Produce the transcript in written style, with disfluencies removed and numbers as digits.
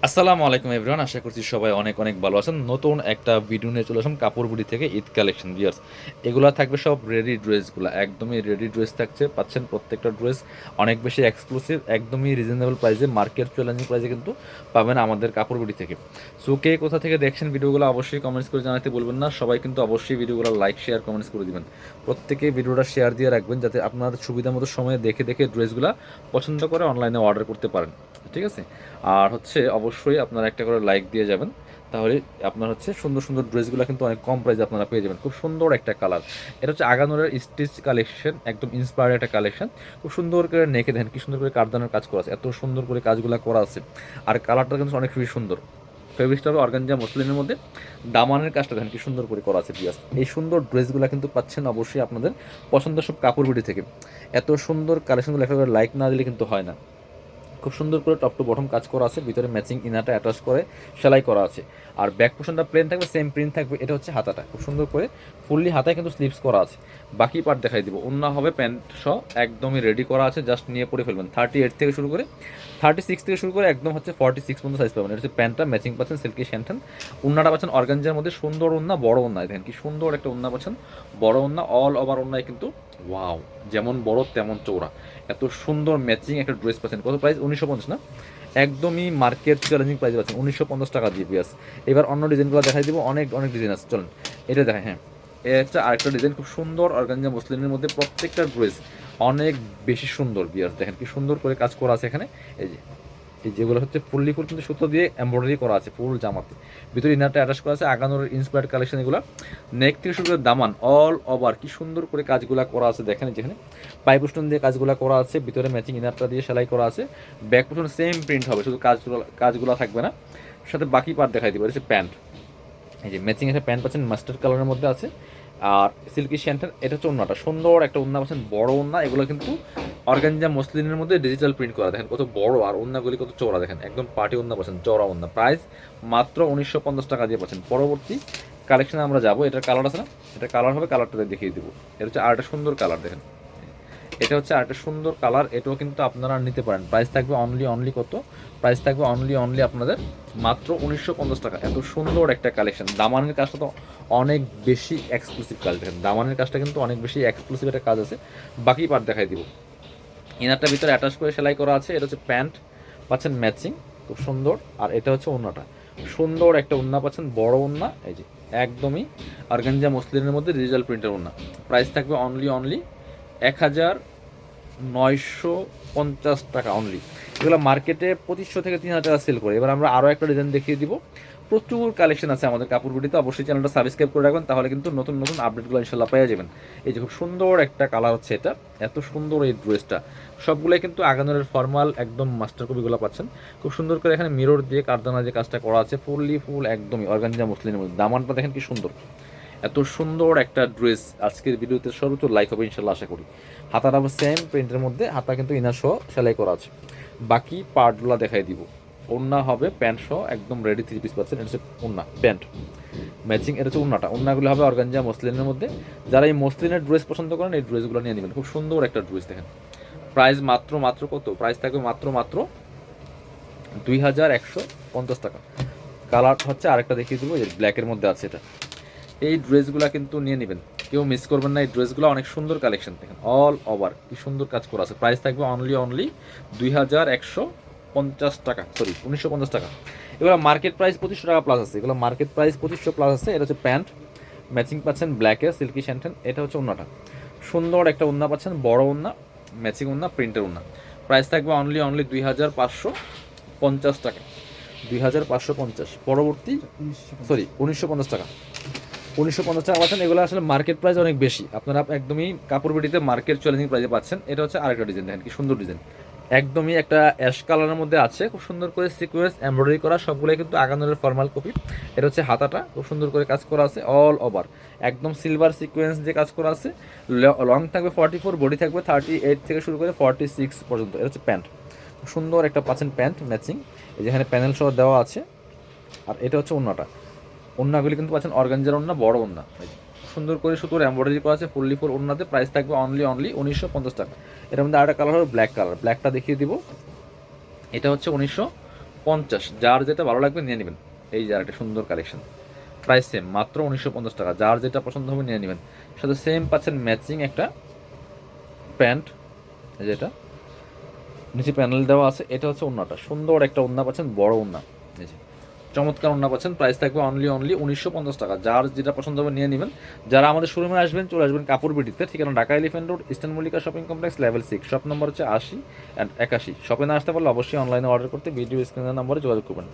আসসালামু আলাইকুম এভরিওয়ান, আশা করছি সবাই অনেক অনেক ভালো আছেন। নতুন একটা ভিডিও নিয়ে চলে আসলাম কাপড় বুড়ি থেকে ঈদ কালেকশন ভিউয়ার্স। এগুলা থাকবে সব রেডি ড্রেসগুলো, একদমই রেডি ড্রেস থাকছে, পাচ্ছেন প্রত্যেকটা ড্রেস অনেক বেশি এক্সক্লুসিভ, একদমই রিজনেবল প্রাইসে, মার্কেট চ্যালেঞ্জিং প্রাইসে কিন্তু পাবেন আমাদের কাপড় বুড়ি থেকে। সো কে কোথা থেকে দেখছেন ভিডিওগুলো অবশ্যই কমেন্টস করে জানাতে বলবেন না। সবাই কিন্তু অবশ্যই ভিডিওগুলো লাইক শেয়ার কমেন্টস করে দিবেন। প্রত্যেকে ভিডিওটা শেয়ার দিয়ে রাখবেন যাতে আপনার সুবিধা মতো সময়ে দেখে দেখে ড্রেসগুলো পছন্দ করে অনলাইনে অর্ডার করতে পারেন, ঠিক আছে। আর হচ্ছে অবশ্যই আপনারা একটা করে লাইক দিয়ে যাবেন, তাহলে আপনার হচ্ছে সুন্দর সুন্দর ড্রেসগুলো কিন্তু অনেক কম প্রাইসে আপনারা পেয়ে যাবেন। খুব সুন্দর একটা কালার, এটা হচ্ছে আগানোরের স্টিচ কালেকশন, একদম ইন্সপায়ার্ড একটা কালেকশন। খুব সুন্দর করে নেকে দেখেন কি সুন্দর করে কারদানের কাজ করা আছে, এত সুন্দর করে কাজগুলো করা আছে। আর কালারটা কিন্তু অনেক বেশি সুন্দর, ফেব্রিকটা হবে অর্গানজা মসলিনের মধ্যে, দামানের কাজটা দেখেন কি সুন্দর করে করা আছে পিয়াস। এই সুন্দর ড্রেসগুলো কিন্তু পাচ্ছেন অবশ্যই আপনাদের পছন্দের সব কাপড় বিডি থেকে। এত সুন্দর কালেকশনগুলো একেবারে লাইক না দিলে কিন্তু হয় না। খুব সুন্দর করে টপ টু বটম কাজ করা আছে, ভিতরে ম্যাচিং ইনারটা অ্যাটাচ করে সেলাই করা আছে। আর ব্যাক পোর্শনটা প্লেন থাকবে, সেম প্রিন্ট থাকবে। এটা হচ্ছে হাতাটা, খুব সুন্দর করে ফুললি হাতায় কিন্তু স্লিপস করা আছে। বাকি পার্ট দেখাই দিব। ওন্না হবে প্যান্ট সহ, একদমই রেডি করা আছে, জাস্ট নিয়ে পরে ফেলবেন। 38 থেকে শুরু করে 36 থেকে শুরু করে একদম হচ্ছে 46 পর্যন্ত সাইজ পাবেন। এটা হচ্ছে প্যান্টটা ম্যাচিং পাচ্ছেন সিল্কি শ্যান্টেন। উন্নাটা পাচ্ছেন অর্গানজার মধ্যে, সুন্দর উন্না, বড় উন্না, দেখেন কি সুন্দর একটা উন্না পাচ্ছেন, বড় উন্না। অল ওভার উন্নায় কিন্তু ওয়াও, যেমন বড় তেমন চৌড়া, এত সুন্দর ম্যাচিং একটা ড্রেস পাচ্ছেন। কত প্রাইস? 1950 না, একদমই মার্কেট চ্যালেঞ্জিং প্রাইস পাচ্ছেন 1950 টাকা দিয়ে পিয়াস। এবার অন্য ডিজাইনগুলো দেখাই দিব, অনেক অনেক ডিজাইন আছে, চলেন এটা দেখাই। হ্যাঁ, এটা হচ্ছে আরেকটা ডিজাইন, খুব সুন্দর অর্গানজা মুসলিমের মধ্যে, প্রত্যেকটা ড্রেস অনেক বেশি সুন্দর পিয়াস। দেখেন কি সুন্দর করে কাজ করা আছে এখানে। এই যে এই যেগুলো হচ্ছে ফুললি ফুল কিন্তু সুতো দিয়ে এমব্রয়ডারি করা আছে ফুল জামাতে, ভিতরে ইনারটা অ্যাটাচ করা আছে। আগানোর ইন্সপায়ার্ড কালেকশন এগুলো। নেক থেকে শুরু করে দামান অল ওভার কি সুন্দর করে কাজগুলো করা আছে দেখেন, যেখানে পাইপুস্টন দিয়ে কাজগুলো করা আছে, ভিতরে ম্যাচিং ইনারটা দিয়ে সেলাই করা আছে। ব্যাক পোর্শন সেম প্রিন্ট হবে, শুধু কাজগুলো থাকবে না, সাথে বাকি পার্ট দেখাই দিব। এটা হচ্ছে প্যান্ট, এই যে ম্যাচিং একটা প্যান্ট পাচ্ছেন মাস্টার্ড কালারের মধ্যে আছে। আর সিল্কি শ্যান্টের, এটা হচ্ছে ওন্নাটা, সুন্দর একটা ওন্না পাচ্ছেন, বড় ওন্না। এগুলো কিন্তু অর্গানজা মসলিনের মধ্যে ডিজিটাল প্রিন্ট করা, দেখেন কত বড়, আর ওন্নাগুলি কত চওড়া, দেখেন একদম পার্টি ওন্না পাচ্ছেন, চওড়া ওন্না। প্রাইস মাত্র 1950 টাকা দিয়ে পাচ্ছেন। পরবর্তী কালেকশনে আমরা যাবো। এটার কালার আছে না, এটা কালার হবে, কালারটা দেখিয়ে দিব। এটা হচ্ছে আরেকটা সুন্দর কালার, দেখেন এটা হচ্ছে আরেকটা সুন্দর কালার, এটাও কিন্তু আপনারা নিতে পারেন। প্রাইস থাকবে অনলি অনলি কত? প্রাইস থাকবে অনলি অনলি আপনাদের মাত্র 1950 টাকা। এত সুন্দর একটা কালেকশন। দামানের কাজটা তো অনেক বেশি এক্সক্লুসিভ কাজ, দেখেন দামানের কাজটা কিন্তু অনেক বেশি এক্সক্লুসিভ একটা কাজ আছে। বাকি পার্ট দেখাই দিব। ইনারটার ভিতরে অ্যাটাচ করে সেলাই করা আছে। এটা হচ্ছে প্যান্ট পাচ্ছেন ম্যাচিং, খুব সুন্দর। আর এটা হচ্ছে ওন্নাটা, সুন্দর একটা ওন্না পাচ্ছেন, বড় ওন্না। এই যে একদমই অর্গানজা মসলিনের মধ্যে ডিজিটাল প্রিন্টের ওন্না। প্রাইস থাকবে অনলি অনলি 1950 টাকা অনলি। এগুলো মার্কেটে 2500 থেকে 3000 টাকা সেল করে। এবার আমরা আরও একটা ডিজাইন দেখিয়ে দিব। প্রচুর কালেকশন আছে আমাদের কাপড় বুটিতে, অবশ্যই চ্যানেলটা সাবস্ক্রাইব করে রাখবেন, তাহলে কিন্তু নতুন নতুন আপডেটগুলো ইনশাল্লাহ পেয়ে যাবেন। এই যে খুব সুন্দর একটা কালার হচ্ছে এটা, এত সুন্দর এই ড্রেসটা। সবগুলোই কিন্তু আগানোরের ফর্মাল একদম মাস্টার কপিগুলো পাচ্ছেন। খুব সুন্দর করে এখানে মিরর দিয়ে কারদানা যে কাজটা করা আছে, ফুললি ফুল একদমই অর্গানজা মসলিনের মধ্যে। দামানটা দেখেন কি সুন্দর, এত সুন্দর একটা ড্রেস। আজকের ভিডিওতে সর্বোচ্চ লাইক হবে ইনশাল্লাহ, আশা করি। হাতাটা সেম প্রিন্টের মধ্যে, হাতা কিন্তু ইনার সহ সেলাই করা আছে। বাকি পার্টগুলো দেখাই দিব। ওন্না হবে প্যান্ট সহ, একদম রেডি 3 পিস পাচ্ছেন। এটা হচ্ছে ওন্না, প্যান্ট ম্যাচিং। এটা হচ্ছে ওন্নাটা, ওন্নাগুলো হবে অর্গানজা মসলিনের মধ্যে। যারা এই মসলিনের ড্রেস পছন্দ করেন এই ড্রেসগুলো নিয়ে নেবেন, খুব সুন্দর একটা ড্রেস দেখেন। প্রাইস মাত্র মাত্র কত? প্রাইস থাকবে মাত্র মাত্র 2150 টাকা। কালার হচ্ছে আরেকটা দেখিয়ে দেবো, এই ব্ল্যাকের মধ্যে আছে এটা। এই ড্রেসগুলো কিন্তু নিয়ে নেবেন, কেউ মিস করবেন না। এই ড্রেসগুলো অনেক সুন্দর কালেকশন, দেখেন অল ওভার কি সুন্দর কাজ করা আছে। প্রাইস থাকবে অনলি অনলি 2150 টাকা, সরি 1950 টাকা। এগুলো মার্কেট প্রাইস 2500 টাকা প্লাস আছে, এগুলো মার্কেট প্রাইস 2500 প্লাস আছে। এটা হচ্ছে প্যান্ট ম্যাচিং পাচ্ছেন ব্ল্যাকের সিল্কি শ্যান্টেন। এটা হচ্ছে ওন্নাটা, সুন্দর একটা ওন্না পাচ্ছেন, বড় ওন্না, ম্যাচিং ওন্না, প্রিন্টের ওন্না। প্রাইস থাকবে অনলি অনলি 2550 টাকা, 2550। পরবর্তী, সরি 1950 টাকা, 1950 টাকা পাচ্ছেন। এগুলো আসলে মার্কেট প্রাইস অনেক বেশি, আপনারা একদমই কাপড় বিটিতে মার্কেট চ্যালেঞ্জিং প্রাইসে পাচ্ছেন। এটা হচ্ছে আরেকটা ডিজাইন, দেখেন কি সুন্দর ডিজাইন, একদমই একটা অ্যাশ কালারের মধ্যে আছে, খুব সুন্দর করে সিকোয়েন্স এমব্রয়ডারি করা, সবগুলোই কিন্তু আগানোরের ফর্মাল কপি। এটা হচ্ছে হাতাটা, খুব সুন্দর করে কাজ করা আছে অল ওভার, একদম সিলভার সিকোয়েন্স দিয়ে কাজ করা আছে। লং থাকবে 44, বডি থাকবে 38 থেকে শুরু করে 46 পর্যন্ত। এটা হচ্ছে প্যান্ট, সুন্দর একটা পাচ্ছেন প্যান্ট ম্যাচিং, যেখানে প্যানেল সহ দেওয়া আছে। আর এটা হচ্ছে ওন্নাটা, ওন্নাগুলি কিন্তু পাচ্ছেন অর্গানজার ওন্না, বড় ওন্না, সুন্দর করে সুতোর এমব্রয়ডারি করা আছে ফুললি ফোর ওন্নাতে। প্রাইস থাকবে অনলি অনলি 1950 টাকা। এটার মধ্যে আরেকটা কালার হবে ব্ল্যাক কালার, ব্ল্যাকটা দেখিয়ে দিব। এটা হচ্ছে 50, যার যেটা ভালো লাগবে নিয়ে নেবেন। এই যে আরেকটা সুন্দর কালেকশন, প্রাইস সেম, মাত্র 1950 টাকা। যার যেটা পছন্দ হবে নিয়ে নেবেন। সাথে সেম পাচ্ছেন ম্যাচিং একটা প্যান্ট, যেটা নিচে প্যানেল দেওয়া আছে। এটা হচ্ছে ওড়নাটা, সুন্দর একটা ওড়না পাচ্ছেন, বড় ওড়না, এই যে চমৎকার ওড়না পাচ্ছেন। প্রাইস থাকবে অনলি 1950 টাকা। যার যেটা পছন্দ হবে নিয়ে নেবেন। যারা আমাদের শোরুমে আসবেন, চলে আসবেন কাপড় বিটিতে, ঠিকানা Dhaka elephant road, eastern Mallika shopping complex, level 6, shop number হচ্ছে 80 অ্যান্ড 81। শপে না আসতে পারলে অবশ্যই অনলাইনে অর্ডার করতে ভিডিও স্ক্রিনের নম্বরে যোগাযোগ করবেন।